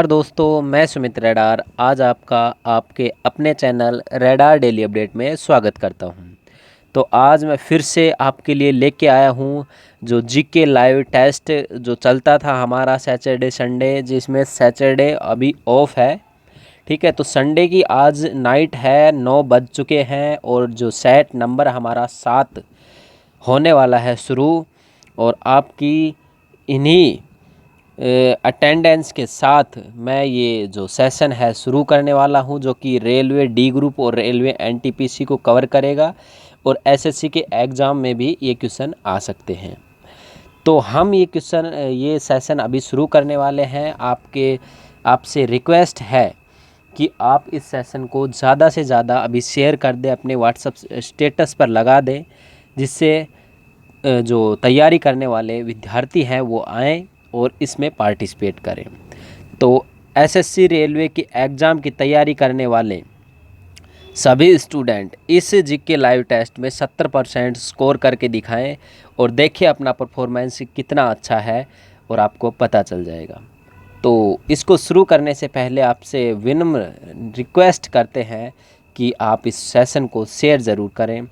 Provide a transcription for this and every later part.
नमस्कार दोस्तों, मैं सुमित रेडार आज आपके अपने चैनल रेडार डेली अपडेट में स्वागत करता हूं। तो आज मैं फिर से आपके लिए लेके आया हूं जो जीके लाइव टेस्ट जो चलता था हमारा सैटरडे संडे, जिसमें सैटरडे अभी ऑफ है। ठीक है, तो संडे की आज नाइट है, 9 बज चुके हैं और जो सेट नंबर हमारा 7 होने वाला है शुरू। और आपकी इन्हीं अटेंडेंस के साथ मैं ये जो सेशन है शुरू करने वाला हूँ, जो कि रेलवे डी ग्रुप और रेलवे एनटीपीसी को कवर करेगा और एसएससी के एग्ज़ाम में भी ये क्वेश्चन आ सकते हैं। तो हम ये सेशन अभी शुरू करने वाले हैं। आपसे रिक्वेस्ट है कि आप इस सेशन को ज़्यादा से ज़्यादा अभी शेयर कर दें, अपने व्हाट्सएप स्टेटस पर लगा दें, जिससे जो तैयारी करने वाले विद्यार्थी हैं वो आएँ और इसमें पार्टिसिपेट करें। तो एसएससी रेलवे की एग्ज़ाम की तैयारी करने वाले सभी स्टूडेंट इस जीके लाइव टेस्ट में 70% स्कोर करके दिखाएं और देखिए अपना परफॉर्मेंस कितना अच्छा है और आपको पता चल जाएगा। तो इसको शुरू करने से पहले आपसे विनम्र रिक्वेस्ट करते हैं कि आप इस सेशन को शेयर ज़रूर करें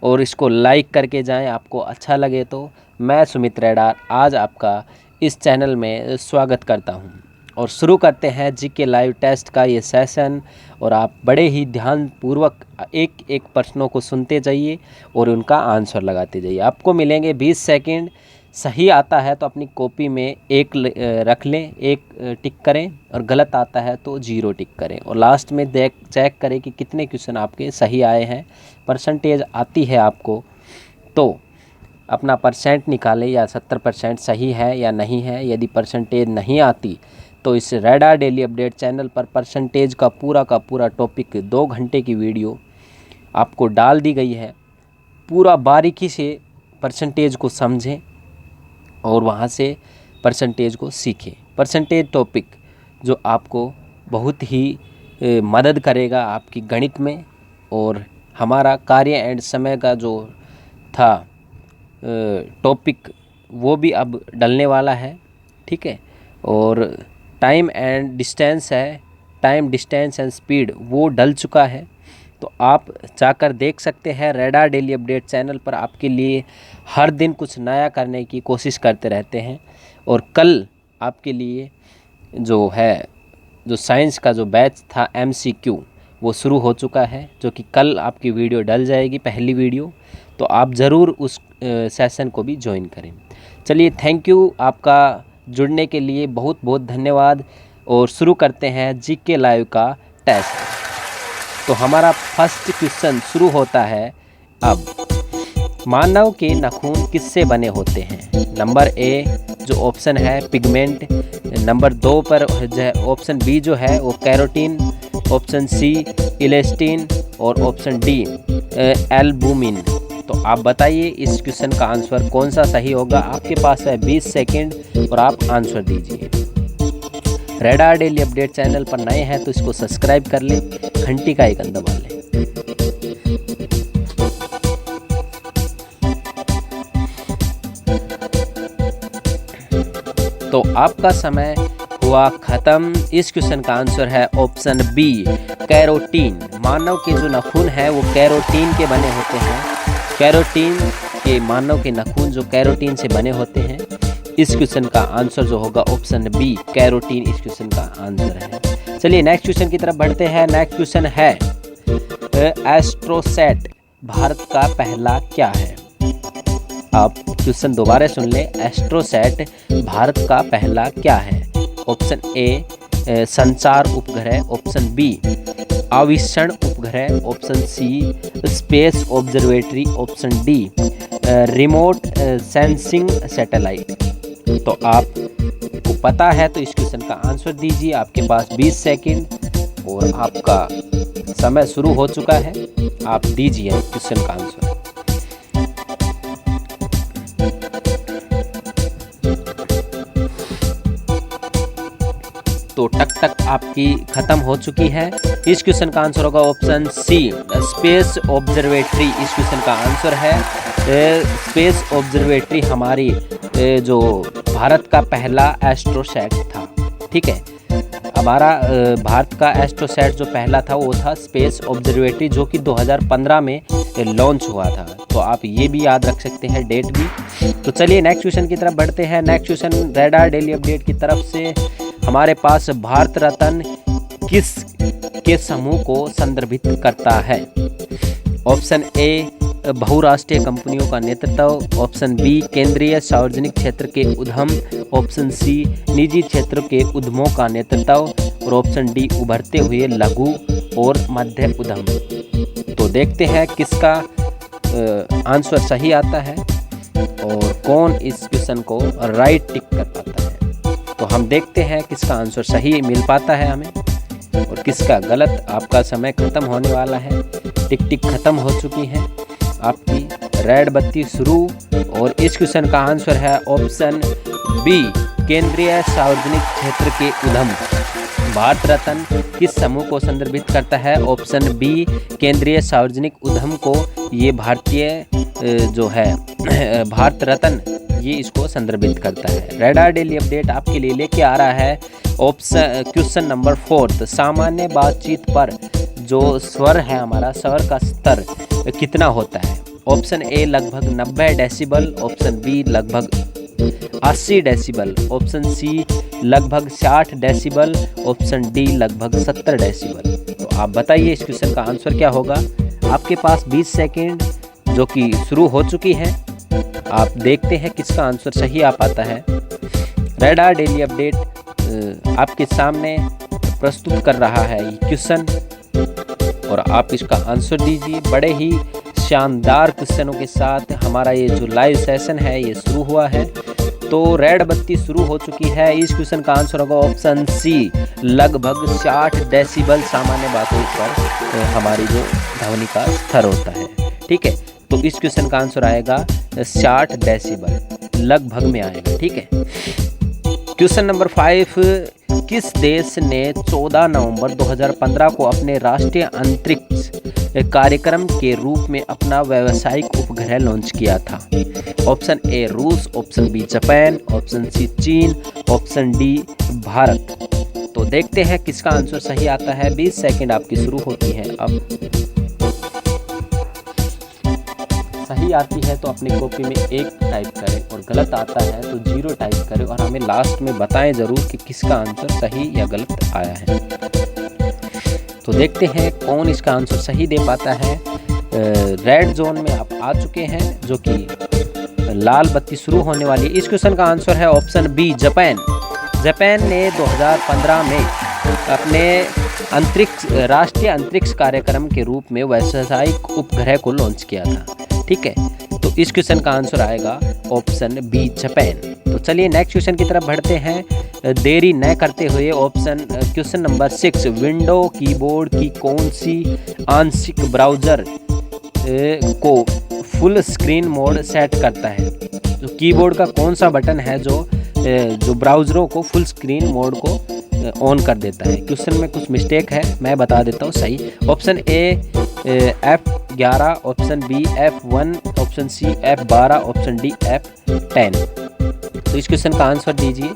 और इसको लाइक करके जाएं आपको अच्छा लगे तो। मैं सुमित रेडार आज आपका इस चैनल में स्वागत करता हूं और शुरू करते हैं जीके लाइव टेस्ट का ये सेशन। और आप बड़े ही ध्यानपूर्वक एक एक प्रश्नों को सुनते जाइए और उनका आंसर लगाते जाइए। आपको मिलेंगे 20 सेकंड। सही आता है तो अपनी कॉपी में एक रख लें, एक टिक करें, और गलत आता है तो 0 टिक करें। और लास्ट में चेक करें कि कितने क्वेश्चन आपके सही आए हैं। परसेंटेज आती है आपको तो अपना परसेंट निकालें, या 70% सही है या नहीं है। यदि परसेंटेज नहीं आती तो इस रेडार डेली अपडेट चैनल पर परसेंटेज का पूरा टॉपिक 2 घंटे की वीडियो आपको डाल दी गई है। पूरा बारीकी से परसेंटेज को समझें और वहाँ से परसेंटेज को सीखें। परसेंटेज टॉपिक जो आपको बहुत ही मदद करेगा आपकी गणित में। और हमारा कार्य एंड समय का जो था टॉपिक वो भी अब डलने वाला है। ठीक है, और टाइम एंड डिस्टेंस है, टाइम डिस्टेंस एंड स्पीड वो डल चुका है। तो आप जाकर देख सकते हैं। रेडार डेली अपडेट चैनल पर आपके लिए हर दिन कुछ नया करने की कोशिश करते रहते हैं। और कल आपके लिए जो साइंस का जो बैच था MCQ वो शुरू हो चुका है, जो कि कल आपकी वीडियो डल जाएगी, पहली वीडियो। तो आप ज़रूर उस सेशन को भी ज्वाइन करें। चलिए, थैंक यू आपका जुड़ने के लिए, बहुत बहुत धन्यवाद। और शुरू करते हैं जीके लाइव का टेस्ट। तो हमारा फर्स्ट क्वेश्चन शुरू होता है अब। मानव के नाखून किससे बने होते हैं? नंबर ए जो ऑप्शन है पिगमेंट, नंबर 2 पर ऑप्शन बी जो है वो कैरोटीन, ऑप्शन सी इलेस्टिन और ऑप्शन डी एल्बुमिन। तो आप बताइए इस क्वेश्चन का आंसर कौन सा सही होगा। आपके पास है 20 सेकंड और आप आंसर दीजिए। रेडार डेली अपडेट चैनल पर नए हैं तो इसको सब्सक्राइब कर लें, घंटी का आइकन दबा लें। तो आपका समय हुआ खत्म। इस क्वेश्चन का आंसर है ऑप्शन बी कैरोटीन। मानव के जो नाखून है वो कैरोटीन के बने होते हैं। मानव के नाखून जो कैरोटीन से बने होते हैं। इस क्वेश्चन का आंसर जो होगा ऑप्शन बी कैरोटीन इस क्वेश्चन का आंसर है। चलिए नेक्स्ट क्वेश्चन की तरफ बढ़ते हैं। नेक्स्ट क्वेश्चन है एस्ट्रोसैट भारत का पहला क्या है? आप क्वेश्चन दोबारा सुन लें। एस्ट्रोसैट भारत का पहला क्या है? ऑप्शन ए संचार उपग्रह, ऑप्शन बी आविष्ण उपग्रह, option C space observatory, option D remote sensing satellite. तो आपको पता है तो इस क्वेश्चन का आंसर दीजिए। आपके पास 20 सेकंड और आपका समय शुरू हो चुका है। आप दीजिए क्वेश्चन का आंसर। तो टक आपकी खत्म हो चुकी है। इस क्वेश्चन का आंसर होगा ऑप्शन सी स्पेस ऑब्जर्वेटरी। इस क्वेश्चन का आंसर है स्पेस ऑब्जर्वेटरी हमारी जो भारत का पहला एस्ट्रोसैट था। ठीक है, हमारा भारत का एस्ट्रोसैट जो पहला था वो था स्पेस ऑब्जर्वेटरी, जो कि 2015 में लॉन्च हुआ था। तो आप ये भी याद रख सकते हैं, डेट भी। तो चलिए नेक्स्ट क्वेश्चन की तरफ बढ़ते हैं। Next question radar daily update की तरफ से हमारे पास भारत रत्न किस के समूह को संदर्भित करता है? ऑप्शन ए बहुराष्ट्रीय कंपनियों का नेतृत्व, ऑप्शन बी केंद्रीय सार्वजनिक क्षेत्र के उद्यम, ऑप्शन सी निजी क्षेत्र के उद्यमों का नेतृत्व और ऑप्शन डी उभरते हुए लघु और मध्य उद्यम। तो देखते हैं किसका आंसर सही आता है और कौन इस क्वेश्चन को राइट टिक कर पाता है। तो हम देखते हैं किसका आंसर सही मिल पाता है हमें और किसका गलत। आपका समय खत्म होने वाला है, टिक टिक खत्म हो चुकी है, आपकी रेड बत्ती शुरू। और इस क्वेश्चन का आंसर है ऑप्शन बी केंद्रीय सार्वजनिक क्षेत्र के उद्यम। भारत रत्न किस समूह को संदर्भित करता है? ऑप्शन बी केंद्रीय सार्वजनिक उद्यम को ये भारतीय जो है भारत रत्न ये इसको संदर्भित करता है। रेडार डेली अपडेट आपके लिए लेके आ रहा है ऑप्शन क्वेश्चन नंबर 4। सामान्य बातचीत पर जो स्वर है हमारा, स्वर का स्तर कितना होता है? ऑप्शन ए लगभग 90 डेसिबल, ऑप्शन बी लगभग 80 डेसिबल, ऑप्शन सी लगभग 60 डेसिबल, ऑप्शन डी लगभग 70 डेसिबल। तो आप बताइए इस क्वेश्चन का आंसर क्या होगा। आपके पास 20 सेकेंड जो कि शुरू हो चुकी है। आप देखते हैं किसका आंसर सही आ पाता है। रेडार डेली अपडेट आपके सामने प्रस्तुत कर रहा है ये क्वेश्चन और आप इसका आंसर दीजिए। बड़े ही शानदार क्वेश्चनों के साथ हमारा ये जो लाइव सेशन है ये शुरू हुआ है। तो रेड बत्ती शुरू हो चुकी है। इस क्वेश्चन का आंसर होगा ऑप्शन सी लगभग 60 डेसिबल। सामान्य बातों पर हमारी जो ध्वनि का स्तर होता है, ठीक है। तो इस क्वेश्चन का आंसर आएगा 60 डेसिबल, लगभग में आएगा, ठीक है। क्वेश्चन नंबर 5, किस देश ने 14 नवंबर 2015 को अपने राष्ट्रीय अंतरिक्ष कार्यक्रम के रूप में अपना व्यावसायिक उपग्रह लॉन्च किया था? ऑप्शन ए रूस, option B Japan, option C चीन, ऑप्शन डी भारत। तो देखते हैं किसका आंसर सही आता है। 20 सेकंड आपकी शुरू होती है। अब सही आती है तो अपनी कॉपी में 1 टाइप करें और गलत आता है तो 0 टाइप करें और हमें लास्ट में बताएं ज़रूर कि किसका आंसर सही या गलत आया है। तो देखते हैं कौन इसका आंसर सही दे पाता है। रेड जोन में आप आ चुके हैं, जो कि लाल बत्ती शुरू होने वाली है। इस क्वेश्चन का आंसर है ऑप्शन बी जापान। जापान ने 2015 में अपने राष्ट्रीय अंतरिक्ष कार्यक्रम के रूप में व्यावसायिक उपग्रह को लॉन्च किया था, ठीक है। तो इस क्वेश्चन का आंसर आएगा ऑप्शन बी जापान। तो चलिए नेक्स्ट क्वेश्चन की तरफ बढ़ते हैं देरी न करते हुए। क्वेश्चन नंबर 6, विंडो कीबोर्ड की कौन सी आंशिक ब्राउज़र को फुल स्क्रीन मोड सेट करता है? तो कीबोर्ड का कौन सा बटन है जो ब्राउज़रों को फुल स्क्रीन मोड को ऑन कर देता है? क्वेश्चन में कुछ मिस्टेक है, मैं बता देता हूँ सही। Option A F11, option B F1, option C F12, option D F10। तो इस क्वेश्चन का आंसर दीजिए।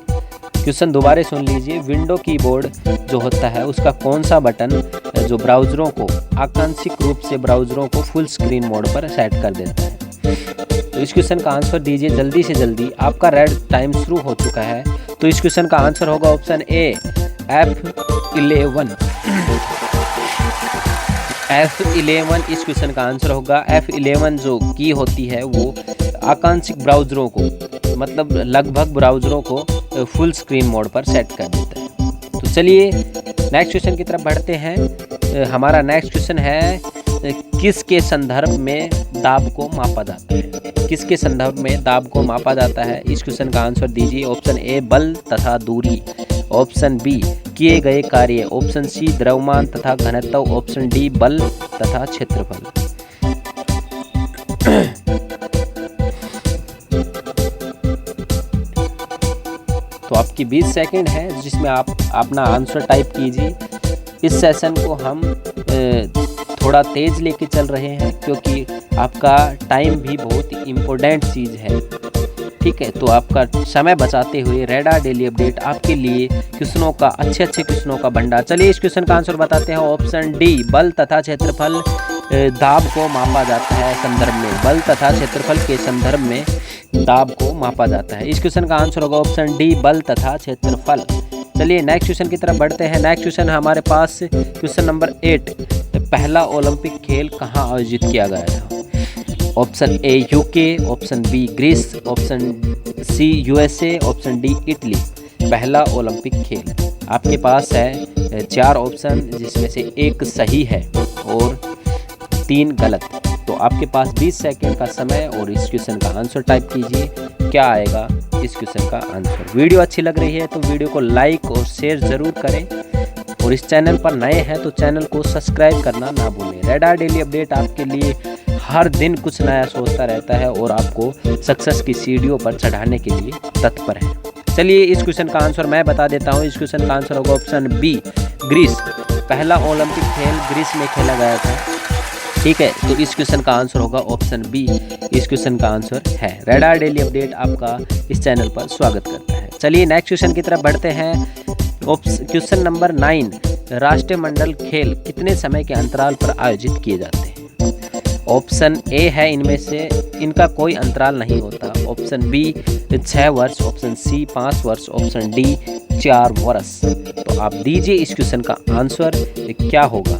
क्वेश्चन दोबारा सुन लीजिए। विंडो कीबोर्ड जो होता है उसका कौन सा बटन जो ब्राउज़रों को आंशिक रूप से ब्राउज़रों को फुल स्क्रीन मोड पर सेट कर देता है? तो इस क्वेश्चन का आंसर दीजिए जल्दी से जल्दी। आपका रेड टाइम शुरू हो चुका है। तो इस क्वेश्चन का आंसर होगा ऑप्शन ए F11। F11 इस क्वेश्चन का आंसर होगा। F11 जो की होती है वो आंशिक ब्राउज़रों को, मतलब लगभग ब्राउज़रों को फुल स्क्रीन मोड पर सेट कर देता है। तो चलिए नेक्स्ट क्वेश्चन की तरफ बढ़ते हैं। हमारा नेक्स्ट क्वेश्चन है किसके संदर्भ में दाब को मापा जाता है? किसके संदर्भ में दाब को मापा जाता है? इस क्वेश्चन का आंसर दीजिए। ऑप्शन ए बल तथा दूरी, ऑप्शन बी किए गए कार्य, ऑप्शन सी द्रव्यमान तथा घनत्व, ऑप्शन डी बल तथा क्षेत्रफल। तो आपकी 20 सेकंड है जिसमें आप अपना आंसर टाइप कीजिए। इस सेशन को हम थोड़ा तेज लेके चल रहे हैं क्योंकि आपका टाइम भी बहुत इम्पोर्टेंट चीज़ है। ठीक है। तो आपका समय बचाते हुए रेडार डेली अपडेट आपके लिए क्वेश्चनों का अच्छे क्वेश्चनों का भंडार। चलिए इस क्वेश्चन का आंसर बताते हैं। ऑप्शन डी, बल तथा क्षेत्रफल दाब को मापा जाता है संदर्भ में। बल तथा क्षेत्रफल के संदर्भ में दाब को मापा जाता है। इस क्वेश्चन का आंसर होगा ऑप्शन डी, बल तथा क्षेत्रफल। चलिए नेक्स्ट क्वेश्चन की तरफ बढ़ते हैं। नेक्स्ट क्वेश्चन हमारे पास क्वेश्चन नंबर 8, पहला ओलंपिक खेल कहाँ आयोजित किया गया था? Option A UK, option B Greece, option C USA, option D Italy. पहला ओलंपिक खेल आपके पास है 4 ऑप्शन, जिसमें से एक सही है और 3 गलत। तो आपके पास 20 सेकंड का समय और इस क्वेश्चन का आंसर टाइप कीजिए। क्या आएगा इस क्वेश्चन का आंसर? वीडियो अच्छी लग रही है तो वीडियो को लाइक और शेयर ज़रूर करें, और इस चैनल पर नए हैं तो चैनल को सब्सक्राइब करना ना भूलें। रेडार डेली अपडेट आपके लिए हर दिन कुछ नया सोचता रहता है और आपको सक्सेस की सीढ़ियों पर चढ़ाने के लिए तत्पर है। चलिए इस क्वेश्चन का आंसर मैं बता देता हूँ। इस क्वेश्चन का आंसर होगा ऑप्शन बी, ग्रीस। पहला ओलंपिक खेल ग्रीस में खेला गया था, ठीक है। तो इस क्वेश्चन का आंसर होगा ऑप्शन बी, इस क्वेश्चन का आंसर है। रेडार डेली अपडेट आपका इस चैनल पर स्वागत करता है। चलिए नेक्स्ट क्वेश्चन की तरफ बढ़ते हैं। क्वेश्चन नंबर 9, राष्ट्रमंडल खेल कितने समय के अंतराल पर आयोजित किए जाते हैं? ऑप्शन ए है इनमें से इनका कोई अंतराल नहीं होता, ऑप्शन बी 6 वर्ष, ऑप्शन सी 5 वर्ष, ऑप्शन डी 4 वर्ष। तो आप दीजिए इस क्वेश्चन का आंसर क्या होगा।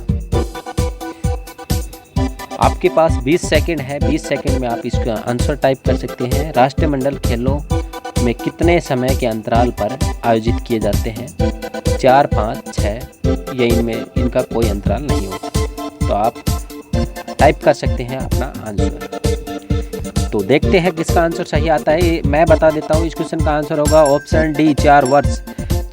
आपके पास 20 सेकंड है, 20 सेकंड में आप इसका आंसर टाइप कर सकते हैं। राष्ट्रमंडल खेलों में कितने समय के अंतराल पर आयोजित किए जाते हैं? 4, 5, 6 या इनमें इनका कोई अंतराल नहीं होता। तो आप टाइप कर सकते हैं अपना आंसर। तो देखते हैं किसका आंसर सही आता है। मैं बता देता हूँ, इस क्वेश्चन का आंसर होगा ऑप्शन डी, 4 वर्ष।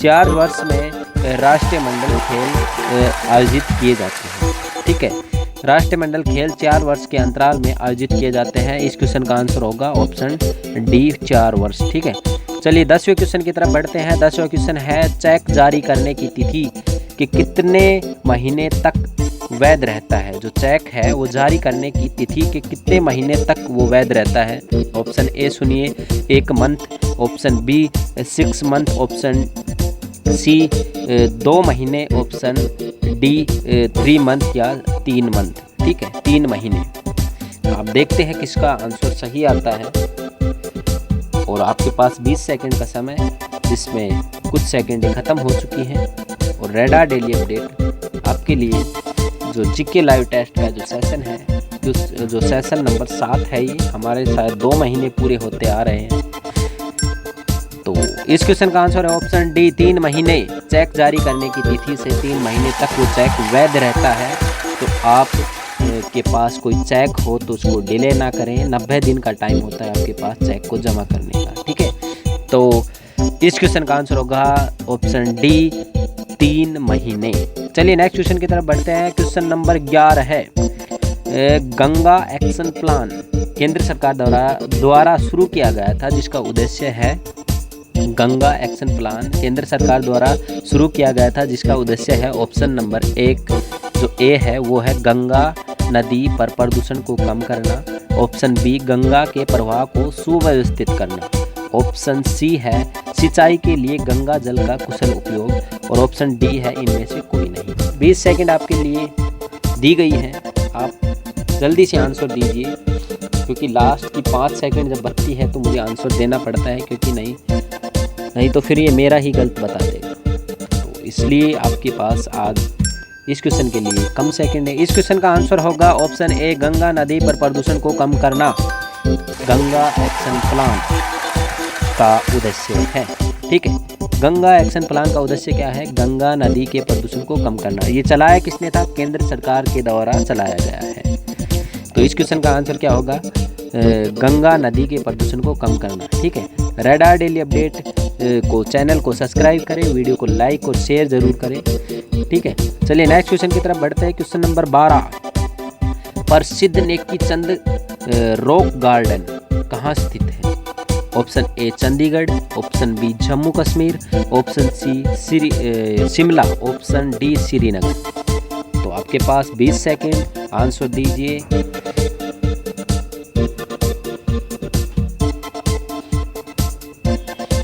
4 वर्ष में राष्ट्रमंडल खेल आयोजित किए जाते हैं, ठीक है। राष्ट्रमंडल खेल 4 वर्ष के अंतराल में आयोजित किए जाते हैं। इस क्वेश्चन का आंसर होगा ऑप्शन डी, 4 वर्ष, ठीक है। चलिए 10वें क्वेश्चन की तरफ बढ़ते हैं। 10वां क्वेश्चन है, चेक जारी करने की तिथि कि कितने महीने तक वैध रहता है? जो चेक है वो जारी करने की तिथि के कितने महीने तक वो वैध रहता है? ऑप्शन ए सुनिए 1 month, option B 6 month, option C 2 महीने, ऑप्शन डी 3 मंथ या 3 मंथ, ठीक है, 3 महीने। आप देखते हैं किसका आंसर सही आता है। और आपके पास 20 सेकंड का समय, जिसमें कुछ सेकंड खत्म हो चुकी हैं। और रेडार डेली अपडेट आपके लिए जो जीके लाइव टेस्ट का जो सेशन है, जो सेशन नंबर 7 है, ये हमारे शायद 2 महीने पूरे होते आ रहे हैं। तो इस क्वेश्चन का आंसर है ऑप्शन डी, 3 महीने। चेक जारी करने की तिथि से 3 महीने तक वो चेक वैध रहता है। तो आप के पास कोई चेक हो तो उसको डिले ना करें। 90 दिन का टाइम होता है आपके पास चेक को जमा करने का, ठीक है। तो इस क्वेश्चन का आंसर होगा ऑप्शन डी, 3 महीने। चलिए नेक्स्ट क्वेश्चन की तरफ बढ़ते हैं। क्वेश्चन नंबर 11 है, गंगा एक्शन प्लान केंद्र सरकार द्वारा शुरू किया गया था, जिसका उद्देश्य है गंगा एक्शन प्लान केंद्र सरकार द्वारा शुरू किया गया था, जिसका उद्देश्य है ऑप्शन नंबर 1 जो ए है वो है गंगा नदी पर प्रदूषण को कम करना, ऑप्शन बी गंगा के प्रवाह को सुव्यवस्थित करना, ऑप्शन सी है सिंचाई के लिए गंगा जल का कुशल उपयोग, और ऑप्शन डी है इनमें से कोई नहीं। 20 सेकंड आपके लिए दी गई है, आप जल्दी से आंसर दीजिए, क्योंकि लास्ट की 5 सेकंड जब बचती है तो मुझे आंसर देना पड़ता है, क्योंकि नहीं तो फिर ये मेरा ही गलत बता देगा। तो इसलिए आपके पास आज इस क्वेश्चन के लिए कम सेकंड है। इस क्वेश्चन का आंसर होगा ऑप्शन ए गंगा नदी पर प्रदूषण को कम करना गंगा एक्शन प्लान का उद्देश्य है, ठीक है। गंगा एक्शन प्लान का उद्देश्य क्या है? गंगा नदी के प्रदूषण को कम करना। ये चलाया किसने था? केंद्र सरकार के द्वारा चलाया गया है। तो इस क्वेश्चन का आंसर क्या होगा? गंगा नदी के प्रदूषण को कम करना, ठीक है। रेडार डेली अपडेट को चैनल को सब्सक्राइब करें, वीडियो को लाइक और शेयर जरूर करें, ठीक है। चलिए नेक्स्ट क्वेश्चन की तरफ बढ़ते हैं। क्वेश्चन नंबर 12, प्रसिद्ध नेकी चंद रॉक गार्डन कहाँ स्थित है? Option A Chandigarh, option B Jammu Kashmir, option C Shimla, option D Srinagar. तो आपके पास 20 सेकंड, आंसर दीजिए।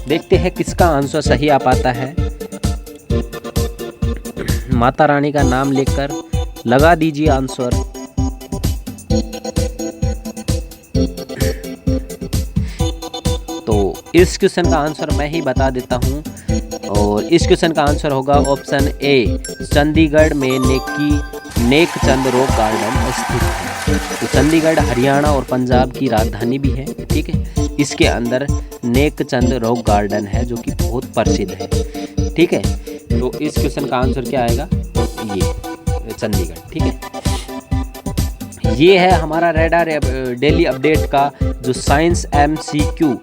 देखते हैं किसका आंसर सही आ पाता है। माता रानी का नाम लेकर लगा दीजिए आंसर। तो इस क्वेश्चन का आंसर मैं ही बता देता हूँ, और इस क्वेश्चन का आंसर होगा ऑप्शन ए, चंडीगढ़ में नेकचंद रॉक गार्डन स्थित है। तो चंडीगढ़ हरियाणा और पंजाब की राजधानी भी है, ठीक है। इसके अंदर नेकचंद रॉक गार्डन है जो कि बहुत प्रसिद्ध है, ठीक है। तो इस क्वेश्चन का आंसर क्या आएगा, ये चंडीगढ़, ठीक है। ये है हमारा रेडार डेली अपडेट का जो साइंस MCQ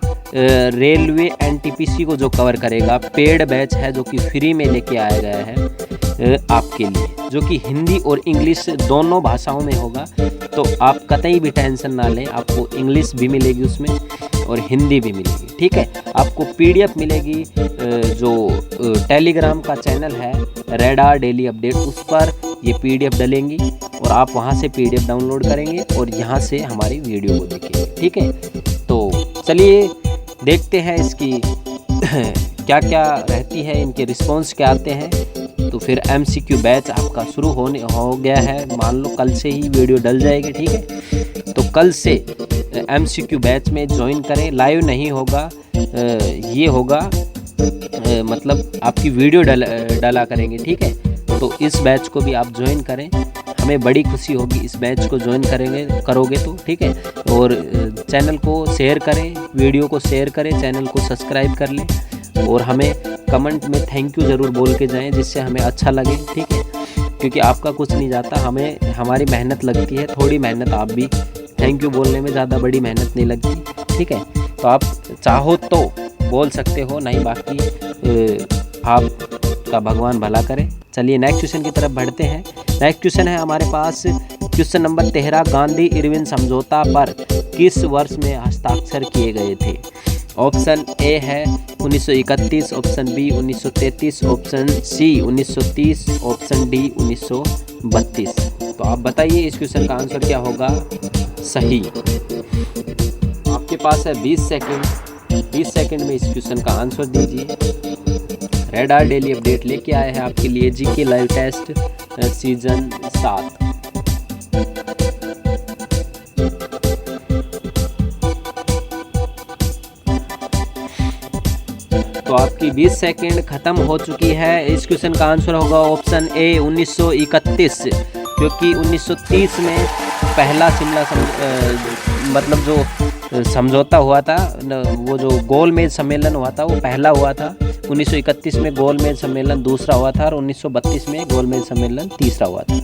रेलवे NTPC को जो कवर करेगा पेड बैच है, जो कि फ्री में लेके आया गया है आपके लिए, जो कि हिंदी और इंग्लिश दोनों भाषाओं में होगा। तो आप कतई भी टेंशन ना लें, आपको इंग्लिश भी मिलेगी उसमें और हिंदी भी मिलेगी, ठीक है। आपको PDF मिलेगी, जो टेलीग्राम का चैनल है रेडार डेली अपडेट, उस पर ये PDF डलेंगी और आप वहाँ से PDF डाउनलोड करेंगे और यहाँ से हमारी वीडियो को देखेंगे, ठीक है। तो चलिए देखते हैं इसकी क्या क्या रहती है, इनके रिस्पॉन्स क्या आते हैं। तो फिर MCQ बैच आपका शुरू हो गया है, मान लो कल से ही वीडियो डल जाएगी, ठीक है। तो कल से MCQ बैच में ज्वाइन करें, लाइव नहीं होगा, ये होगा मतलब आपकी वीडियो डाला करेंगे, ठीक है। तो इस बैच को भी आप ज्वाइन करें, हमें बड़ी खुशी होगी इस बैच को ज्वाइन करोगे तो, ठीक है। और चैनल को शेयर करें, वीडियो को शेयर करें, चैनल को सब्सक्राइब कर लें और हमें कमेंट में थैंक यू ज़रूर बोल के जाएं, जिससे हमें अच्छा लगे, ठीक है। क्योंकि आपका कुछ नहीं जाता, हमें हमारी मेहनत लगती है, थोड़ी मेहनत आप भी, थैंक यू बोलने में ज़्यादा बड़ी मेहनत नहीं लगती, ठीक है। तो आप चाहो तो बोल सकते हो, नहीं बाकी आपका भगवान भला करे। चलिए नेक्स्ट क्वेश्चन की तरफ बढ़ते हैं। नेक्स्ट क्वेश्चन है हमारे पास क्वेश्चन नंबर 13, गांधी इरविन समझौता पर किस वर्ष में हस्ताक्षर किए गए थे। ऑप्शन ए है 1931, option B 1933, option C 1930, option D 1932। तो आप बताइए इस क्वेश्चन का आंसर क्या होगा सही। आपके पास है 20 सेकंड, 20 सेकंड में इस क्वेश्चन का आंसर दीजिए। रेडार डेली अपडेट लेके आए हैं आपके लिए GK लाइव टेस्ट सीजन 7। तो आपकी 20 सेकंड खत्म हो चुकी है। इस क्वेश्चन का आंसर होगा ऑप्शन ए 1931, क्योंकि 1930 में पहला शिमला मतलब जो समझौता हुआ था, वो जो गोलमेज सम्मेलन हुआ था वो पहला हुआ था। 1931 में गोलमेज सम्मेलन दूसरा हुआ था और 1932 में गोलमेज सम्मेलन तीसरा हुआ था।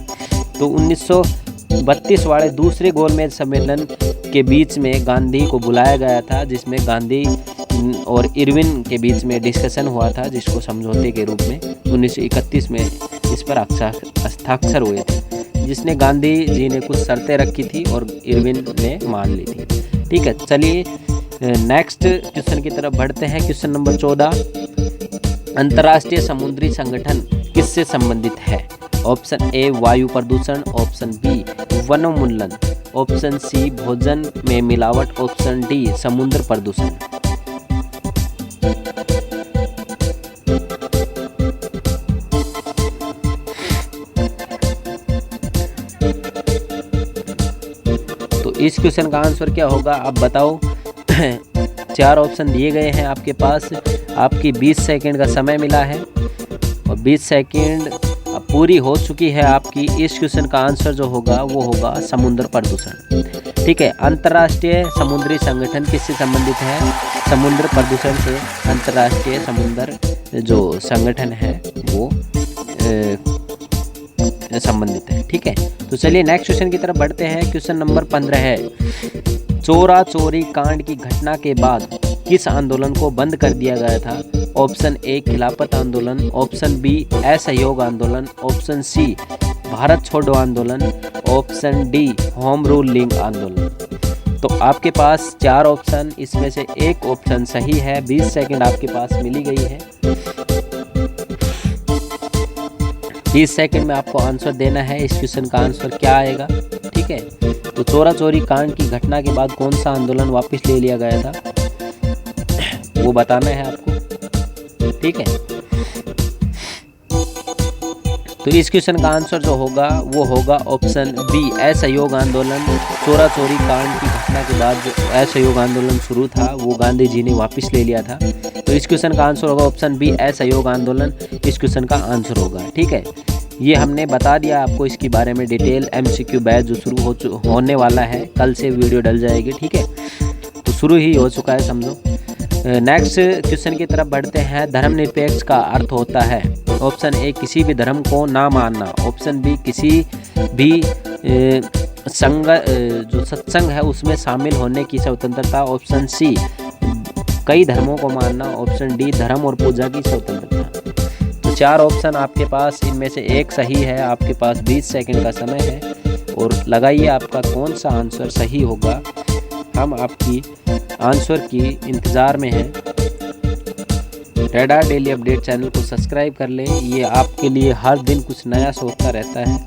तो 1932 वाले दूसरे गोलमेज सम्मेलन के बीच में गांधी को बुलाया गया था, जिसमें गांधी और इरविन के बीच में डिस्कशन हुआ था, जिसको समझौते के रूप में 1931 में इस पर हस्ताक्षर हुए थे, जिसने गांधी जी ने कुछ शर्तें रखी थी और इरविन ने मान ली थी, ठीक है। चलिए नेक्स्ट क्वेश्चन की तरफ बढ़ते हैं। क्वेश्चन नंबर 14, अंतर्राष्ट्रीय समुद्री संगठन किससे संबंधित है। ऑप्शन ए वायु प्रदूषण, ऑप्शन बी वनोन्मूलन, ऑप्शन सी भोजन में मिलावट, ऑप्शन डी समुद्र प्रदूषण। तो इस क्वेश्चन का आंसर क्या होगा आप बताओ। 4 ऑप्शन दिए गए हैं आपके पास, आपकी 20 सेकंड का समय मिला है और 20 सेकंड पूरी हो चुकी है आपकी। इस क्वेश्चन का आंसर जो होगा वो होगा समुद्र प्रदूषण, ठीक है। अंतर्राष्ट्रीय समुद्री संगठन किससे संबंधित है, समुद्र प्रदूषण से अंतर्राष्ट्रीय समुद्र जो संगठन है वो संबंधित है, ठीक है। तो चलिए नेक्स्ट क्वेश्चन की तरफ बढ़ते हैं। क्वेश्चन नंबर 15 है, चोरा चोरी कांड की घटना के बाद किस आंदोलन को बंद कर दिया गया था। ऑप्शन ए खिलाफत आंदोलन, ऑप्शन बी असहयोग आंदोलन, ऑप्शन सी भारत छोड़ो आंदोलन, ऑप्शन डी होम रूलिंग आंदोलन। तो आपके पास 4 ऑप्शन, इसमें से एक ऑप्शन सही है। 20 सेकंड आपके पास मिली गई है। 20 सेकंड में आपको आंसर देना है। इस क्वेश्चन का आंसर क्या आएगा, ठीक है। तो चोरा चोरी कांड की घटना के बाद कौन सा आंदोलन वापस ले लिया गया था वो बताना है आपको। ठीक है। तो इस क्वेश्चन का आंसर जो होगा वो होगा ऑप्शन बी, असहयोग आंदोलन। चोरा चोरी कांड की घटना के बाद जो असहयोग आंदोलन शुरू था वो गांधी जी ने वापस ले लिया था। तो इस क्वेश्चन का आंसर होगा ऑप्शन बी, असहयोग आंदोलन इस क्वेश्चन का आंसर होगा, ठीक है। ये हमने बता दिया आपको इसके बारे में डिटेल। MCQ बैच जो शुरू होने वाला है, कल से वीडियो डल जाएगी, ठीक है। तो शुरू ही हो चुका है समझो। नेक्स्ट क्वेश्चन की तरफ बढ़ते हैं। धर्मनिरपेक्ष का अर्थ होता है, ऑप्शन ए किसी भी धर्म को ना मानना, ऑप्शन बी किसी भी संघ जो सत्संग है उसमें शामिल होने की स्वतंत्रता, ऑप्शन सी कई धर्मों को मानना, ऑप्शन डी धर्म और पूजा की स्वतंत्रता। तो 4 ऑप्शन आपके पास, इनमें से एक सही है। आपके पास 20 सेकंड का समय है और लगाइए आपका कौन सा आंसर सही होगा। हम आपकी आंसर की इंतज़ार में हैं। रेडार डेली अपडेट चैनल को सब्सक्राइब कर लें, ये आपके लिए हर दिन कुछ नया सोचता रहता है।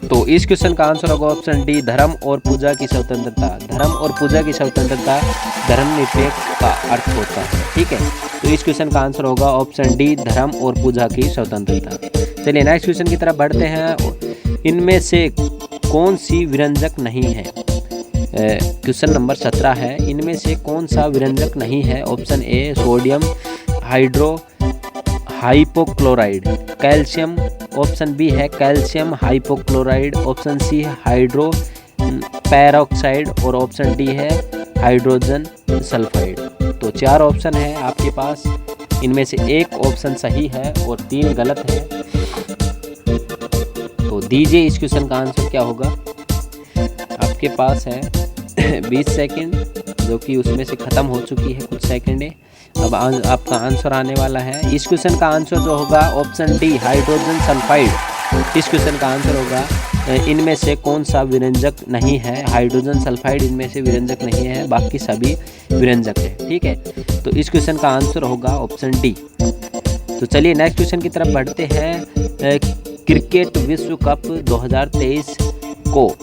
तो इस क्वेश्चन का आंसर होगा ऑप्शन डी, धर्म और पूजा की स्वतंत्रता। धर्म और पूजा की स्वतंत्रता धर्मनिरपेक्ष का अर्थ होता है, ठीक है। तो इस क्वेश्चन का आंसर होगा ऑप्शन डी, धर्म और पूजा की स्वतंत्रता। चलिए नेक्स्ट क्वेश्चन की तरफ बढ़ते हैं। इनमें से कौन सी व्यंजक नहीं है? क्वेश्चन नंबर 17 है। इनमें से कौन सा व्यंजक नहीं है? Option A sodium hypochloride, calcium, option B है कैल्शियम हाइपोक्लोराइड, ऑप्शन सी है हाइड्रो पेरोक्साइड और ऑप्शन डी है हाइड्रोजन सल्फाइड। तो 4 ऑप्शन है आपके पास, इनमें से एक ऑप्शन सही है और 3 गलत है। तो दीजिए इस क्वेश्चन का आंसर क्या होगा। आपके पास है 20 सेकंड, जो कि उसमें से ख़त्म हो चुकी है कुछ सेकंडें। अब आपका आंसर आने वाला है। इस क्वेश्चन का आंसर जो होगा ऑप्शन डी, हाइड्रोजन सल्फाइड। इस क्वेश्चन का आंसर होगा इनमें से कौन सा व्यंजक नहीं है? हाइड्रोजन सल्फाइड इनमें से व्यंजक नहीं है, बाकी सभी व्यंजक है, ठीक है। तो इस क्वेश्चन का आंसर होगा ऑप्शन डी। तो चलिए नेक्स्ट क्वेश्चन की तरफ बढ़ते हैं। क्रिकेट विश्व कप 2023 को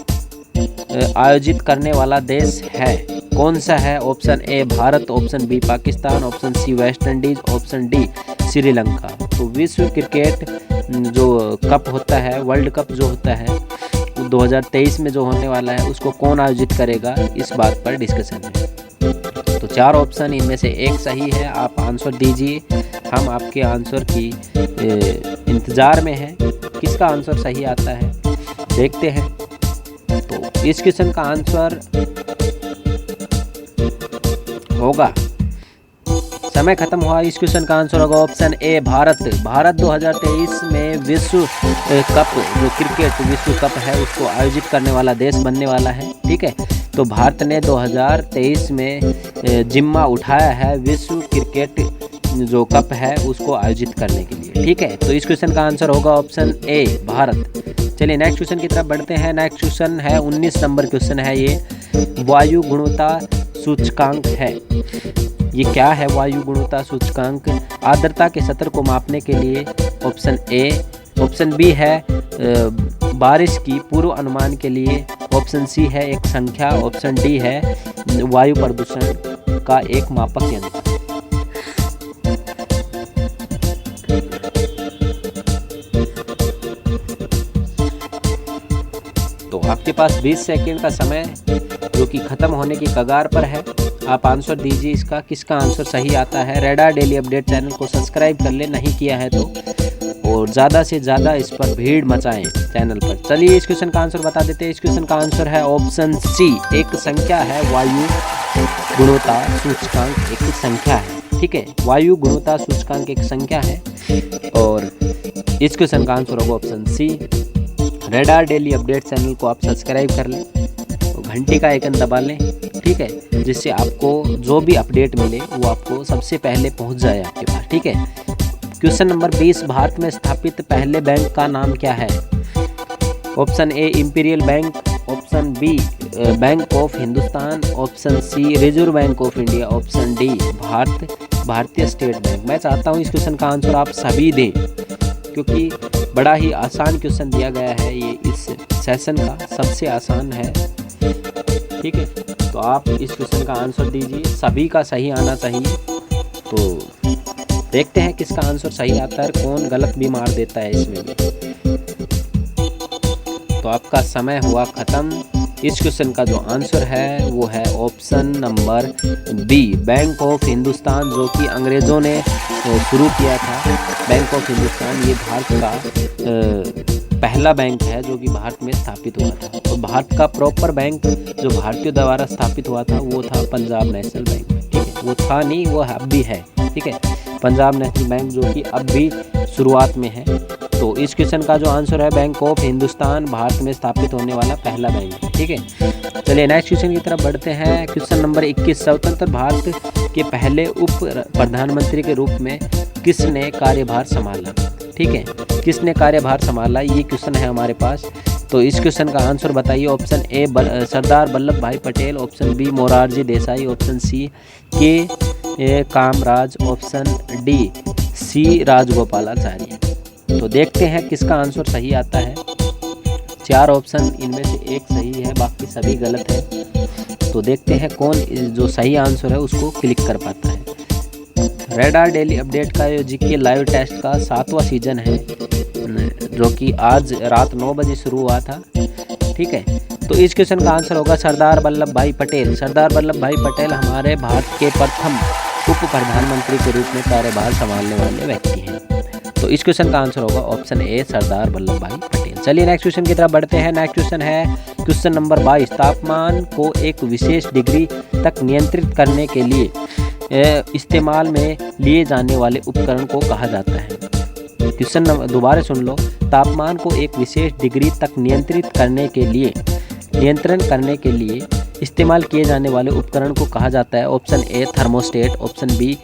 आयोजित करने वाला देश है, कौन सा है? Option A Bharat, option B Pakistan, option C West Indies, option D Sri Lanka. तो विश्व क्रिकेट जो कप होता है, वर्ल्ड कप जो होता है 2023 में जो होने वाला है, उसको कौन आयोजित करेगा, इस बात पर डिस्कशन है। तो 4 ऑप्शन, इनमें से एक सही है। आप आंसर दीजिए, हम आपके आंसर की इंतज़ार में हैं। किसका आंसर सही आता है देखते हैं। तो इस क्वेश्चन का आंसर होगा, समय खत्म हुआ। इस क्वेश्चन का आंसर होगा ऑप्शन ए भारत। भारत 2023 में विश्व कप जो क्रिकेट विश्व कप है उसको आयोजित करने वाला देश बनने वाला है, ठीक है। तो भारत ने 2023 में जिम्मा उठाया है विश्व क्रिकेट जो कप है उसको आयोजित करने के लिए, ठीक है। तो इस क्वेश्चन का आंसर होगा ऑप्शन ए भारत। चलिए नेक्स्ट क्वेश्चन की तरफ बढ़ते हैं। नेक्स्ट क्वेश्चन है 19 नंबर क्वेश्चन है ये, वायु गुणवत्ता सूचकांक है। ये क्या है वायु गुणवत्ता सूचकांक? आर्द्रता के स्तर को मापने के लिए ऑप्शन ए, ऑप्शन बी है बारिश की पूर्व अनुमान के लिए, ऑप्शन सी है एक संख्या, ऑप्शन डी है वायु प्रदूषण का एक मापक यंत्र। तो आपके पास 20 सेकंड का समय जो कि ख़त्म होने की कगार पर है। आप आंसर दीजिए इसका, किसका आंसर सही आता है। रेडार डेली अपडेट चैनल को सब्सक्राइब कर ले नहीं किया है तो, और ज़्यादा से ज़्यादा इस पर भीड़ मचाएं चैनल पर। चलिए इस क्वेश्चन का आंसर बता देते हैं। इस क्वेश्चन का आंसर है ऑप्शन सी, एक संख्या है वायु गुणवत्ता सूचकांक, एक संख्या है, ठीक है। वायु गुणवत्ता सूचकांक एक संख्या है और इस क्वेश्चन का आंसर होगा option C. Radar daily update channel को आप सब्सक्राइब कर लें, तो घंटी का आइकन दबा लें, ठीक है, जिससे आपको जो भी अपडेट मिले वो आपको सबसे पहले पहुंच जाए आपके पास, ठीक है। क्वेश्चन नंबर 20, भारत में स्थापित पहले बैंक का नाम क्या है? Option A imperial bank, option B bank of Hindustan, option C reserve bank of India, option D Bharatiya state bank. मैं चाहता हूँ इस क्वेश्चन का आंसर आप सभी दें, क्योंकि बड़ा ही आसान क्वेश्चन दिया गया है। ये इस सेशन का सबसे आसान है। ठीक है, तो आप इस क्वेश्चन का आंसर दीजिए, सभी का सही आना चाहिए। तो देखते हैं किसका आंसर सही आता है, कौन गलत भी मार देता है इसमें भी। तो आपका समय हुआ ख़त्म। इस क्वेश्चन का जो आंसर है वो है option number B, bank of Hindustan, जो कि अंग्रेज़ों ने शुरू किया था। बैंक ऑफ हिंदुस्तान ये भारत का पहला बैंक है जो कि भारत में स्थापित हुआ था। और भारत का प्रॉपर बैंक जो भारतीयों द्वारा स्थापित हुआ था वो था पंजाब नेशनल बैंक, ठीक है। वो था नहीं, वो अब भी है, ठीक है। पंजाब नेशनल बैंक जो कि अब भी शुरुआत में है। तो इस क्वेश्चन का जो आंसर है बैंक ऑफ हिंदुस्तान भारत में स्थापित होने वाला पहला बैंक है, ठीक है। चलिए नेक्स्ट क्वेश्चन की तरफ बढ़ते हैं। क्वेश्चन नंबर 21, स्वतंत्र भारत के पहले उप प्रधानमंत्री के रूप में किसने कार्यभार संभाला, ठीक है। किसने कार्यभार संभाला, ये क्वेश्चन है हमारे पास। तो इस क्वेश्चन का आंसर बताइए। Option A Sardar Vallabhbhai Patel, option B Morarji Desai, option C K Kamaraj, option D C Rajagopalachari. तो देखते हैं किसका आंसर सही आता है। 4 ऑप्शन इनमें से एक सही है, बाकी सभी गलत है। तो देखते हैं कौन जो सही आंसर है उसको क्लिक कर पाता है। रेडार डेली अपडेट का जो जीके लाइव टेस्ट का 7वां सीजन है, जो कि आज रात 9 बजे शुरू हुआ था, ठीक है। तो इस क्वेश्चन का आंसर होगा सरदार वल्लभ भाई पटेल। सरदार वल्लभ भाई पटेल हमारे भारत के प्रथम उप प्रधानमंत्री के रूप में कार्यभार संभालने वाले व्यक्ति हैं। तो इस क्वेश्चन का आंसर होगा option A, Sardar Vallabhbhai Patel. चलिए नेक्स्ट क्वेश्चन की तरफ बढ़ते हैं। नेक्स्ट क्वेश्चन है क्वेश्चन नंबर 22, तापमान को एक विशेष डिग्री तक नियंत्रित करने के लिए इस्तेमाल में लिए जाने वाले उपकरण को कहा जाता है। क्वेश्चन दोबारा सुन लो। तापमान को एक विशेष डिग्री तक नियंत्रण करने के लिए इस्तेमाल किए जाने वाले उपकरण को कहा जाता है। Option A thermostat, option B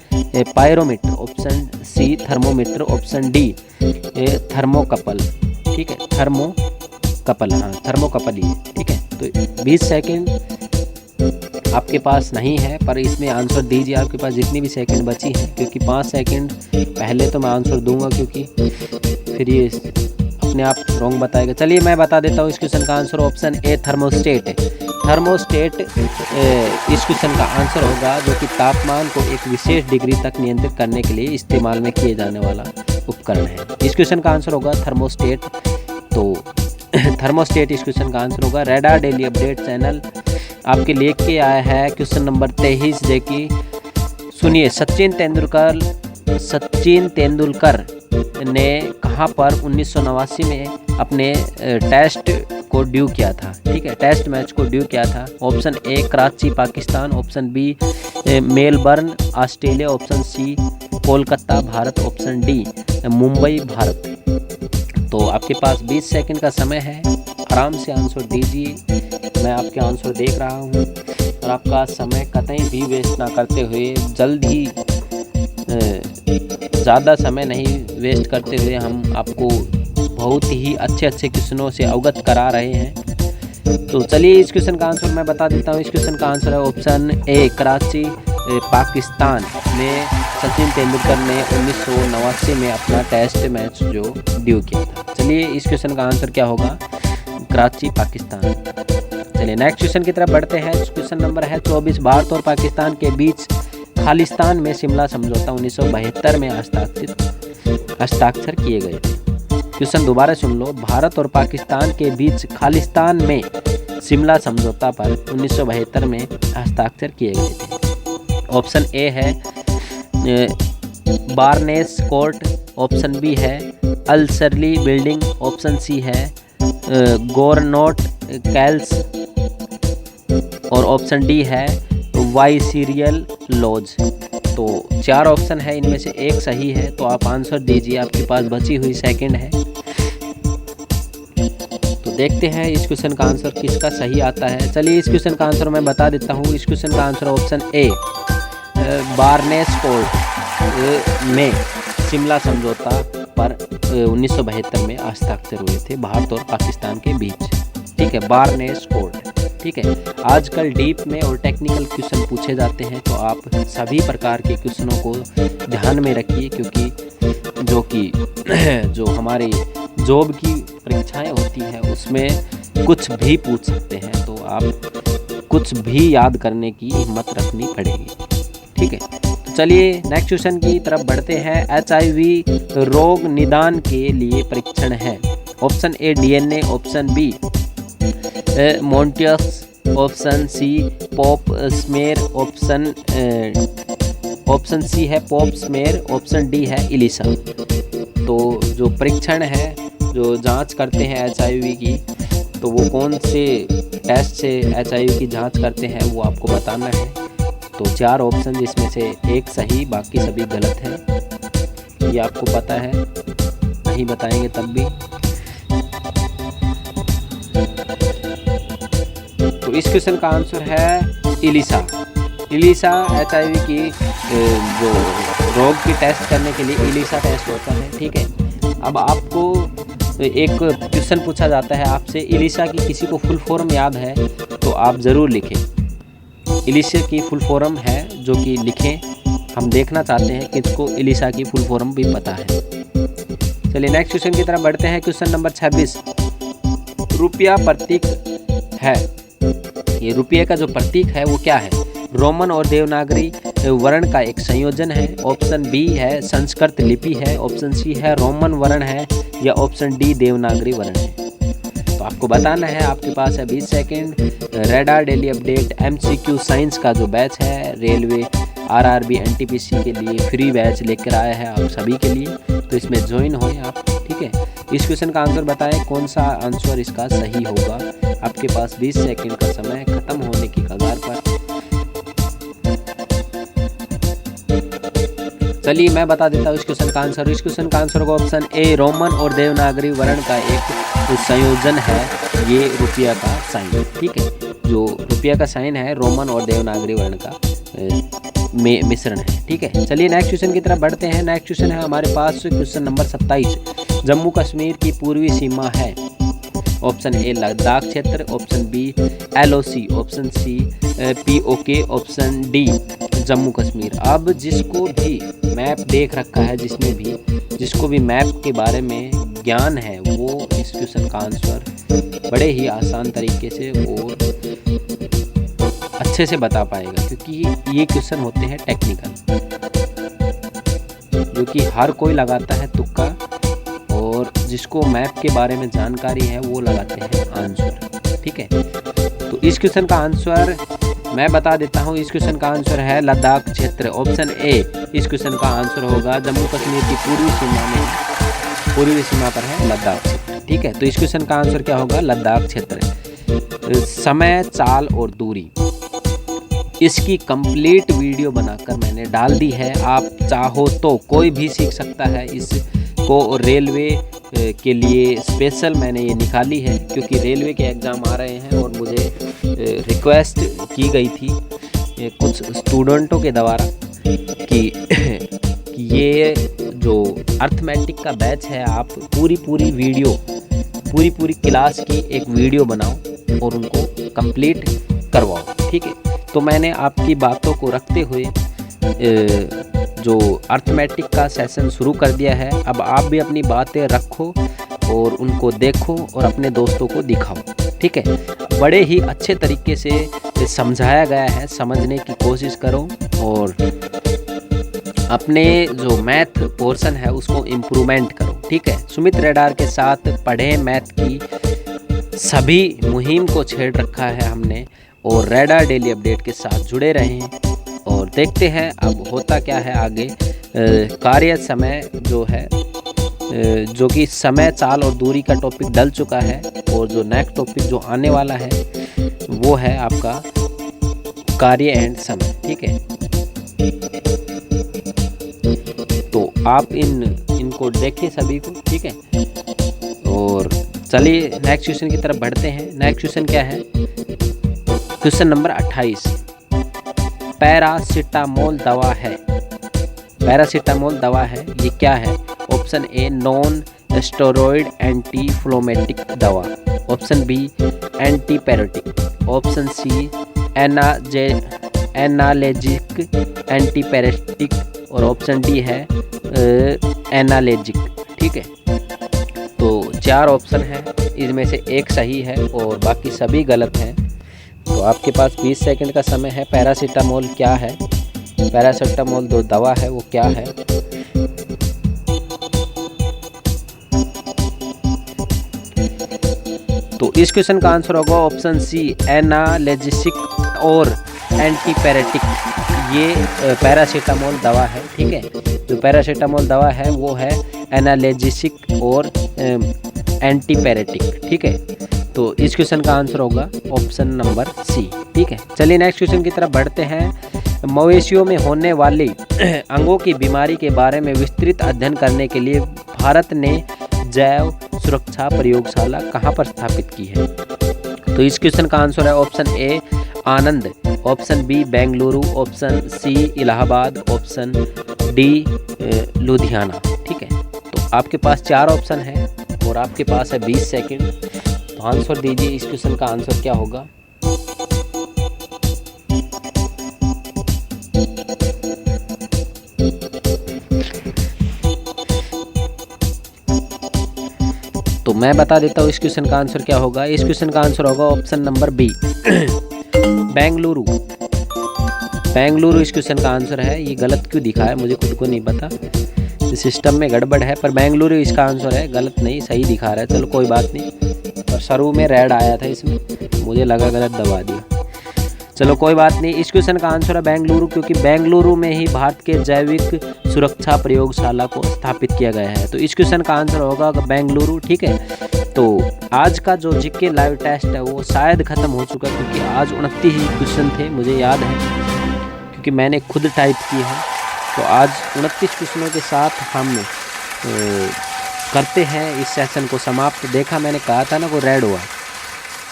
pyrometer, option C thermometer, option D thermocouple, ठीक है। थर्मोकपल, हाँ थर्मोकपल ही, ठीक है। तो 20 सेकेंड आपके पास नहीं है, पर इसमें आंसर दीजिए आपके पास जितनी भी सेकंड बची है, क्योंकि 5 सेकंड पहले तो मैं आंसर दूंगा, क्योंकि फिर ये अपने आप रॉन्ग बताएगा। चलिए मैं बता देता हूँ इस क्वेश्चन का आंसर ऑप्शन ए थर्मोस्टेट है। थर्मोस्टेट इस क्वेश्चन का आंसर होगा, जो कि तापमान को एक विशेष डिग्री तक नियंत्रित करने के लिए इस्तेमाल में किए जाने वाला उपकरण है। इस क्वेश्चन का आंसर होगा थर्मोस्टेट। तो थर्मोस्टेट इस क्वेश्चन का आंसर होगा। रेडार डेली अपडेट चैनल आपके लेके आया है क्वेश्चन नंबर 23, देखिए सुनिए। सचिन तेंदुलकर ने कहाँ पर 1989 में अपने टेस्ट को ड्यू किया था, ठीक है। टेस्ट मैच को ड्यू किया था। Option A Karachi Pakistan, option B Melbourne Australia, option C Kolkata Bharat, option D Mumbai Bharat. तो आपके पास 20 सेकंड का समय है, आराम से आंसर दीजिए। मैं आपके आंसर देख रहा हूँ और आपका समय कतई भी वेस्ट ना करते हुए, जल्द ही ज़्यादा समय नहीं वेस्ट करते हुए हम आपको बहुत ही अच्छे क्वेश्चनों से अवगत करा रहे हैं। तो चलिए इस क्वेश्चन का आंसर मैं बता देता हूँ। इस क्वेश्चन का आंसर है ऑप्शन ए कराची पाकिस्तान में सचिन तेंदुलकर ने 1989 में अपना टेस्ट मैच जो ड्यू किया था। चलिए इस क्वेश्चन का आंसर क्या होगा, कराची पाकिस्तान। चलिए नेक्स्ट क्वेश्चन की तरफ बढ़ते हैं। क्वेश्चन नंबर है 24, भारत और पाकिस्तान के बीच खालिस्तान में शिमला समझौता 1972 में हस्ताक्षर किए गए थे। क्वेश्चन दोबारा सुन लो। भारत और पाकिस्तान के बीच खालिस्तान में शिमला समझौता पर 1972 में हस्ताक्षर किए गए थे। ऑप्शन ए है बार्नेस कोर्ट, ऑप्शन बी है अल-सरली बिल्डिंग, ऑप्शन सी है गोरनोट कैल्स, और ऑप्शन डी है वाइसीरियल लॉज। तो 4 ऑप्शन है, इनमें से एक सही है। तो आप आंसर दीजिए, आपके पास बची हुई सेकंड है। तो देखते हैं इस क्वेश्चन का आंसर किसका सही आता है। चलिए इस क्वेश्चन का आंसर मैं बता देता हूँ। इस क्वेश्चन का answer option A baldness court में शिमला समझौता पर 1972 में हस्ताक्षर हुए थे भारत और पाकिस्तान के बीच, ठीक है। बार्नेस कोर्ट, ठीक है। आजकल डीप में और टेक्निकल क्वेश्चन पूछे जाते हैं, तो आप सभी प्रकार के क्वेश्चनों को ध्यान में रखिए, क्योंकि जो हमारी जॉब की परीक्षाएं होती हैं उसमें कुछ भी पूछ सकते हैं। तो आप कुछ भी याद करने की हिम्मत रखनी पड़ेगी। ठीक है, तो चलिए नेक्स्ट क्वेश्चन की तरफ बढ़ते हैं। HIV रोग निदान के लिए परीक्षण है। Option A DNA, option B मोन्टियस, option C pap smear, option C है पॉप स्मेयर, ऑप्शन डी है इलिसा। तो जो परीक्षण है, जो जांच करते हैं HIV की, तो वो कौन से टेस्ट से HIV की जांच करते हैं वो आपको बताना है। तो 4 ऑप्शन जिसमें से एक सही, बाकी सभी गलत है। ये आपको पता है, नहीं बताएंगे तब भी। तो इस क्वेश्चन का आंसर है इलिसा। इलिसा HIV की जो रोग की टेस्ट करने के लिए इलिसा टेस्ट होता है। ठीक है, अब आपको एक क्वेश्चन पूछा जाता है आपसे, इलिसा की किसी को फुल फॉर्म याद है तो आप ज़रूर लिखें। इलिसा की फुल फॉर्म है जो कि लिखें, हम देखना चाहते हैं किसको इलिसा की फुल फॉर्म भी पता है। चलिए नेक्स्ट क्वेश्चन की तरफ बढ़ते हैं। क्वेश्चन नंबर 26, रुपया प्रतीक है। ये रुपये का जो प्रतीक है वो क्या है? रोमन और देवनागरी वर्ण का एक संयोजन है, ऑप्शन बी है संस्कृत लिपि है, ऑप्शन सी है रोमन वर्ण है, या ऑप्शन डी देवनागरी वर्ण है। तो आपको बताना है, आपके पास है 20 second. Radar daily update MCQ science का जो बैच है रेलवे RRB NTPC के लिए फ्री बैच लेकर आया है आप सभी के लिए, तो इसमें ज्वाइन होएं आप। ठीक है, इस क्वेश्चन का आंसर बताएं, कौन सा आंसर इसका सही होगा। आपके पास 20 सेकेंड का समय खत्म होने की कगार पर। चलिए मैं बता देता हूँ इस क्वेश्चन का आंसर। इस क्वेश्चन का आंसर होगा ऑप्शन ए, रोमन और देवनागरी वर्ण का एक संयोजन है ये रुपया का साइन। ठीक है, जो रुपया का साइन है रोमन और देवनागरी वर्ण का मिश्रण है। ठीक है, चलिए नेक्स्ट क्वेश्चन की तरफ बढ़ते हैं। नेक्स्ट क्वेश्चन है हमारे पास क्वेश्चन नंबर 27, जम्मू कश्मीर की पूर्वी सीमा है। ऑप्शन ए लद्दाख क्षेत्र, option B LOC, option C POK, option D Jammu Kashmir. अब जिसको भी मैप देख रखा है, जिसको भी मैप के बारे में ज्ञान है, वो इस क्वेश्चन का आंसर बड़े ही आसान तरीके से और अच्छे से बता पाएगा, क्योंकि ये क्वेश्चन होते हैं टेक्निकल, जो कि हर कोई लगाता है तुक्का, और जिसको मैप के बारे में जानकारी है वो लगाते हैं आंसर। ठीक है, तो इस क्वेश्चन का आंसर मैं बता देता हूँ। इस क्वेश्चन का आंसर है लद्दाख क्षेत्र, ऑप्शन ए। इस क्वेश्चन का आंसर होगा जम्मू कश्मीर की पूर्वी सीमा पर है लद्दाख क्षेत्र। ठीक है, तो इस क्वेश्चन का आंसर क्या होगा? लद्दाख क्षेत्र। समय, चाल और दूरी, इसकी कंप्लीट वीडियो बनाकर मैंने डाल दी है। आप चाहो तो कोई भी सीख सकता है इसको। रेलवे के लिए स्पेशल मैंने ये निकाली है, क्योंकि रेलवे के एग्ज़ाम आ रहे हैं और मुझे रिक्वेस्ट की गई थी कुछ स्टूडेंटों के द्वारा कि ये जो अर्थमेटिक का बैच है, आप पूरी वीडियो, पूरी क्लास की एक वीडियो बनाओ और उनको कंप्लीट करवाओ। ठीक है, तो मैंने आपकी बातों को रखते हुए जो अर्थमेटिक का सेशन शुरू कर दिया है। अब आप भी अपनी बातें रखो और उनको देखो और अपने दोस्तों को दिखाओ। ठीक है, बड़े ही अच्छे तरीके से समझाया गया है, समझने की कोशिश करो और अपने जो मैथ पोर्शन है उसको इम्प्रूवमेंट करो। ठीक है, सुमित रेडार के साथ पढ़ें मैथ की सभी मुहिम को छेड़ रखा है हमने, और रेडार डेली अपडेट के साथ जुड़े रहें और देखते हैं अब होता क्या है आगे। कार्य समय जो है, जो कि समय, चाल और दूरी का टॉपिक डल चुका है, और जो नेक्स्ट टॉपिक जो आने वाला है वो है आपका कार्य एंड समय। ठीक है, तो आप इनको देखें सभी को। ठीक है, और चलिए नेक्स्ट क्वेश्चन की तरफ बढ़ते हैं। नेक्स्ट क्वेश्चन क्या है? क्वेश्चन नंबर 28, पैरासीटामोल दवा है। पैरासीटामोल दवा है, ये क्या है? ऑप्शन ए नॉन स्टेरॉइड एंटीफ्लोमेटिक दवा, option B antipyretic, option C एनालेजिक antipyretic, और ऑप्शन डी है एनालेजिक। ठीक है, तो 4 ऑप्शन है, इनमें से एक सही है और बाकी सभी गलत हैं। तो आपके पास 20 सेकंड का समय है। पैरासीटामोल क्या है? पैरासीटामोल जो दवा है वो क्या है? तो इस क्वेश्चन का आंसर होगा ऑप्शन सी, एनाल्जेसिक और एंटीपैरेटिक। ये पैरासीटामोल दवा है, ठीक है। जो पैरासीटामोल दवा है वो है एनाल्जेसिक और एंटीपैरेटिक, ठीक है। तो इस क्वेश्चन का आंसर होगा ऑप्शन नंबर सी, ठीक है। चलिए नेक्स्ट क्वेश्चन की तरफ बढ़ते हैं। मवेशियों में होने वाली अंगों की बीमारी के बारे में विस्तृत अध्ययन करने के लिए भारत ने जैव सुरक्षा प्रयोगशाला कहाँ पर स्थापित की है? तो इस क्वेश्चन का आंसर है option A Anand, option B Bengaluru, option C Allahabad, option D Ludhiana, ठीक है। तो आपके पास 4 ऑप्शन है और आपके पास है 20 सेकंड। तो आंसर दीजिए, इस क्वेश्चन का आंसर क्या होगा? तो मैं बता देता हूँ इस क्वेश्चन का आंसर क्या होगा। इस क्वेश्चन का आंसर होगा option number B Bengaluru. Bengaluru इस क्वेश्चन का आंसर है। ये गलत क्यों दिखा है मुझे खुद को नहीं पता, सिस्टम में गड़बड़ है, पर बेंगलुरु इसका आंसर है। गलत नहीं, सही दिखा रहा है। चलो कोई बात नहीं, पर शुरू में रेड आया था इसमें, मुझे लगा गलत दबा दिया। चलो कोई बात नहीं, इस क्वेश्चन का आंसर है बेंगलुरु, क्योंकि बेंगलुरु में ही भारत के जैविक सुरक्षा प्रयोगशाला को स्थापित किया गया है। तो इस क्वेश्चन का आंसर होगा बेंगलुरु, ठीक है। तो आज का जो जीके लाइव टेस्ट है वो शायद ख़त्म हो चुका है, क्योंकि आज 29 ही क्वेश्चन थे, मुझे याद है, क्योंकि मैंने खुद टाइप किए हैं। तो आज 29 क्वेश्चनों के साथ हम करते हैं इस सेशन को समाप्त। देखा, मैंने कहा था ना वो रेड हुआ,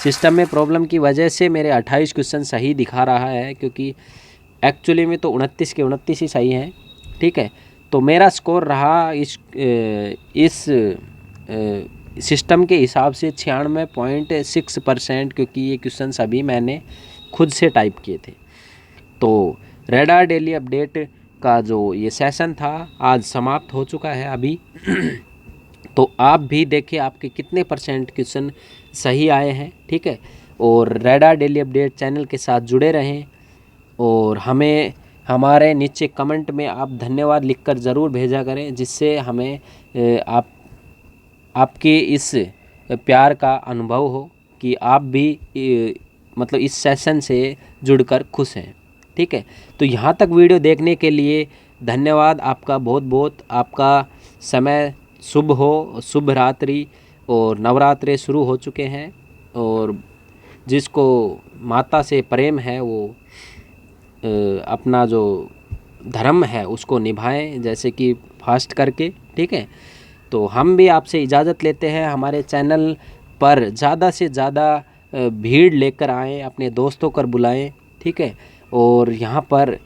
सिस्टम में प्रॉब्लम की वजह से मेरे 28 क्वेश्चन सही दिखा रहा है, क्योंकि एक्चुअली में तो 29 के 29 ही सही हैं, ठीक है। तो मेरा स्कोर रहा इस सिस्टम के हिसाब से 96.6%, क्योंकि ये क्वेश्चन सभी मैंने खुद से टाइप किए थे। तो रेडार डेली अपडेट का जो ये सेशन था आज समाप्त हो चुका है अभी। तो आप भी देखिए आपके कितने % क्वेश्चन सही आए हैं, ठीक है। और रेडार डेली अपडेट चैनल के साथ जुड़े रहें, और हमें हमारे नीचे कमेंट में आप धन्यवाद लिखकर ज़रूर भेजा करें, जिससे हमें आपके इस प्यार का अनुभव हो कि आप भी मतलब इस सेशन से जुड़कर खुश हैं, ठीक है। तो यहाँ तक वीडियो देखने के लिए धन्यवाद आपका, बहुत बहुत। आपका समय शुभ हो, शुभ रात्रि। और नवरात्रे शुरू हो चुके हैं, और जिसको माता से प्रेम है वो अपना जो धर्म है उसको निभाएं, जैसे कि फास्ट करके, ठीक है। तो हम भी आपसे इजाज़त लेते हैं। हमारे चैनल पर ज़्यादा से ज़्यादा भीड़ लेकर आएँ, अपने दोस्तों को बुलाएं, ठीक है। और यहाँ पर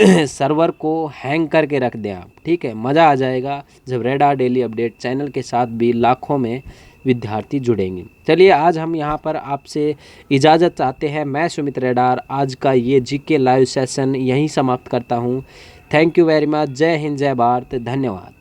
सर्वर को हैंग करके रख दें आप, ठीक है। मज़ा आ जाएगा जब रेडार डेली अपडेट चैनल के साथ भी लाखों में विद्यार्थी जुड़ेंगे। चलिए आज हम यहाँ पर आपसे इजाज़त चाहते हैं। मैं सुमित रेडार आज का ये जीके लाइव सेशन यहीं समाप्त करता हूँ। Thank you very much. जय हिंद, जय भारत, धन्यवाद।